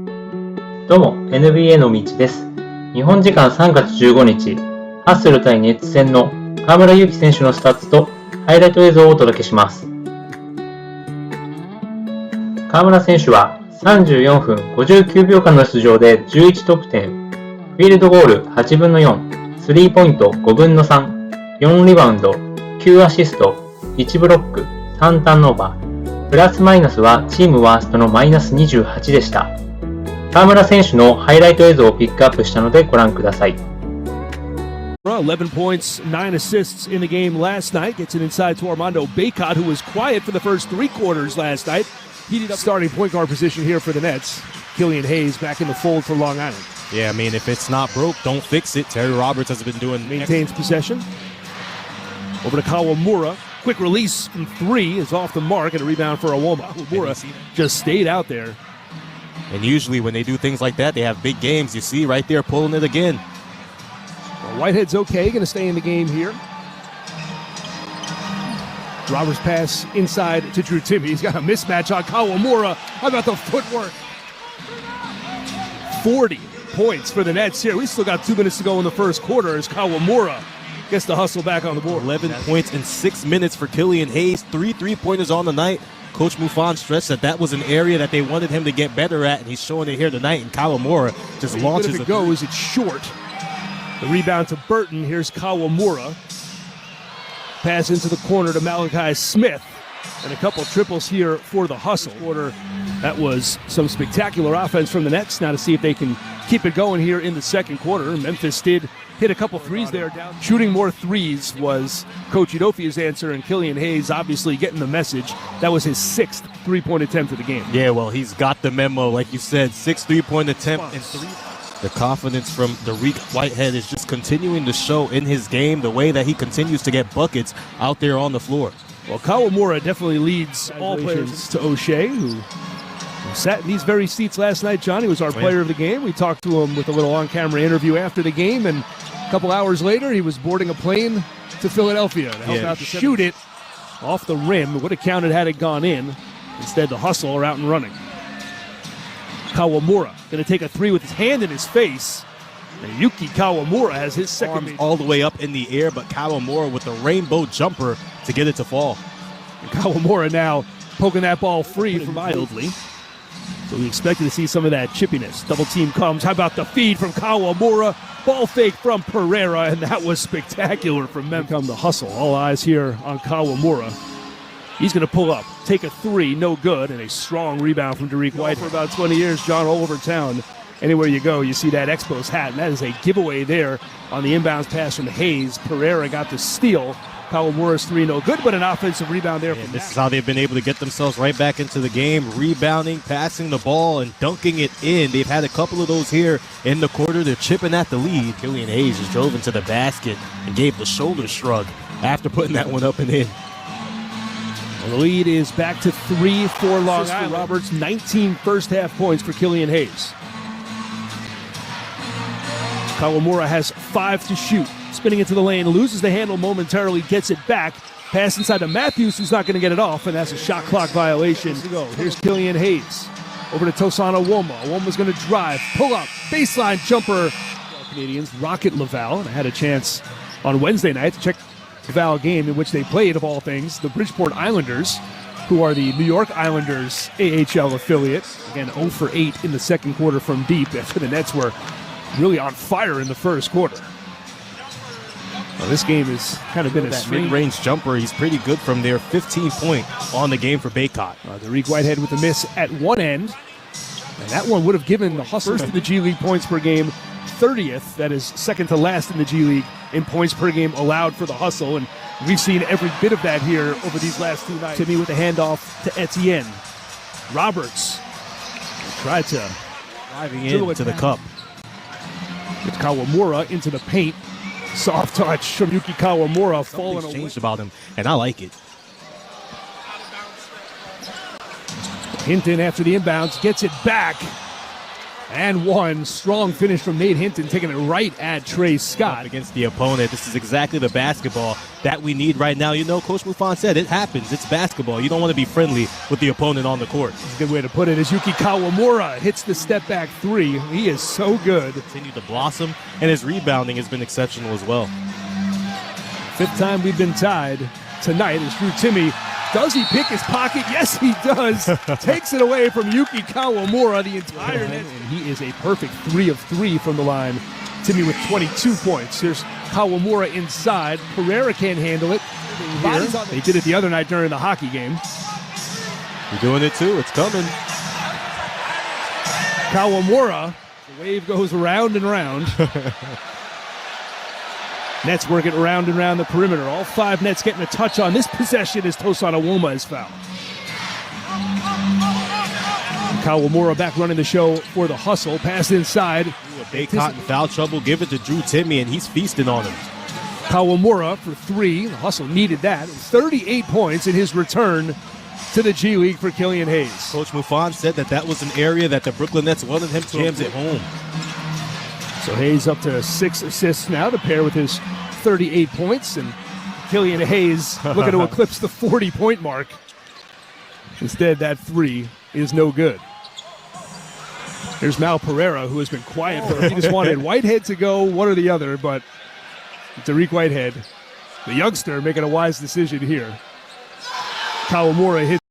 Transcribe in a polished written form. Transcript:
どうも NBA の道です。日本時間3月15日、ハッスル対ネッツ戦の河村勇輝選手のスタッツとハイライト映像をお届けします。河村選手は34分59秒間の出場で11得点、フィールドゴール8分の4、スリーポイント5分の3、4リバウンド、9アシスト、1ブロック、3ターンオーバー、プラスマイナスはチームワーストのマイナス28でした。河村選手のハイライト映像をピックアップしたのでご覧ください。11 points, 9 assists in the game last night. Gets it inside to Armando Bacot, who was quiet for the first three quarters last night. Heated up starting point guard position here for the Nets. Killian Hayes back in the fold for Long Island. Yeah, I mean, if it's not broke, don't fix it. Terry Roberts has been doing... Maintains possession. Over to Kawamura. Quick release from three is off the mark and a rebound for Awoma. Kawamura just stayed out there. And usually when they do things like that, they have big games. You see right there pulling it again. Well, Whitehead's okay, going to stay in the game here. Roberts pass inside to Drew Timme. He's got a mismatch on Kawamura. How about the footwork? 40 points for the Nets here. We still got 2 minutes to go in the first quarter as Kawamura gets the hustle back on the board. 11 points in 6 minutes for Killian Hayes. 3 3-pointers on the night. Coach Mufon stressed that was an area that they wanted him to get better at, and he's showing it here tonight. And Kawamura just launches it. Goes, it's short. The rebound to Burton. Here's Kawamura. Pass into the corner to Malachi Smith. And a couple triples here for the hustle. That was some spectacular offense from the Nets. Now to see if they can keep it going here in the second quarter. Memphis did hit a couple threes there. Shooting more threes was Coach Udofia's answer, and Killian Hayes obviously getting the message. That was his 6th three-point attempt of the game. Yeah, well, he's got the memo. Like you said, 6 3-point attempt and 3. The confidence from Dariq Whitehead is just continuing to show in his game, the way that he continues to get buckets out there on the floor. Well, Kawamura definitely leads all players to O'Shea, who sat in these very seats last night. Johnny was our player of the game. We talked to him with a little on-camera interview after the game, and a couple hours later, he was boarding a plane to Philadelphia to help out to shoot it off the rim. It would have counted had it gone in. Instead, the hustle are out and running. Kawamura going to take a three with his hand in his face. And Yuki Kawamura has his second. Arms all the way up in the air, but Kawamura with the rainbow jumper to get it to fall. And Kawamura now poking that ball free mildly. So we expected to see some of that chippiness. Double team comes. How about the feed from Kawamura? Ball fake from Pereira, and that was spectacular from Memphis. Come the hustle. All eyes here on Kawamura. He's going to pull up, take a three, no good, and a strong rebound from Dariq White. For about 20 years, John, all over town. Anywhere you go, you see that Expos hat, and that is a giveaway there on the inbounds pass from Hayes. Pereira got the steal. Kawamura's three, no good, but an offensive rebound there. And this is how they've been able to get themselves right back into the game, rebounding, passing the ball, and dunking it in. They've had a couple of those here in the quarter. They're chipping at the lead. Killian Hayes just drove into the basket and gave the shoulder shrug after putting that one up and in. Well, the lead is back to 3 for Long Island. Roberts, 19 first-half points for Killian Hayes. Kawamura has 5 to shoot. Spinning into the lane, loses the handle momentarily, gets it back. Pass inside to Matthews, who's not going to get it off, and that's a shot clock violation. Here's Killian Hayes. Over to Tosan Awoma. Awoma's going to drive, pull up, baseline jumper. Canadians rocket Laval, and I had a chance on Wednesday night to check the Laval game in which they played, of all things, the Bridgeport Islanders, who are the New York Islanders AHL affiliate. Again, 0 for 8 in the second quarter from deep after the Nets were really on fire in the first quarter. Well, this game has kind of been a mid-range jumper. He's pretty good from there. 15-point on the game for Bacot. Dariq Whitehead with a miss at one end. And that one would have given the Hustlers to the G League points per game 30th. That is second to last in the G League in points per game allowed for the Hustle. And we've seen every bit of that here over these last 2 nights. Timme with the handoff to Etienne. Roberts tried to driving into the cup. It's Kawamura into the paint. Soft touch from Yuki Kawamura. Falling away. Changed about him, and I like it. Hinton after the inbounds gets it back. And one. Strong finish from Nate Hinton, taking it right at Trey Scott. Up against the opponent. This is exactly the basketball that we need right now. You know, Coach Mufon said it happens. It's basketball. You don't want to be friendly with the opponent on the court. That's a good way to put it. As Yuki Kawamura hits the step-back three. He is so good. Continued to blossom, and his rebounding has been exceptional as well. Fifth time we've been tied tonight as Drew Timme. Does he pick his pocket? Yes, he does. Takes it away from Yuki Kawamura, the entire net. And he is a perfect 3 of 3 from the line. Timme with 22 points. Here's Kawamura inside. Pereira can't handle it. They did it the other night during the hockey game. You're doing it too. It's coming. Kawamura. The wave goes round and round. Nets working around and around the perimeter. All 5 Nets getting a touch on this possession as Tosan Awoma is fouled. Kawamura back running the show for the hustle. Pass inside. They caught in foul trouble. Give it to Drew Timme, and he's feasting on him. Kawamura for 3. The hustle needed that. 38 points in his return to the G League for Killian Hayes. Coach Mufon said that was an area that the Brooklyn Nets wanted him to jams at home. So Hayes up to 6 assists now to pair with his 38 points, and Killian Hayes looking to eclipse the 40-point mark. Instead, that 3 is no good. Here's Mal Pereira, who has been quiet for he just wanted Whitehead to go, one or the other, but Tariq Whitehead, the youngster, making a wise decision here. Kawamura hits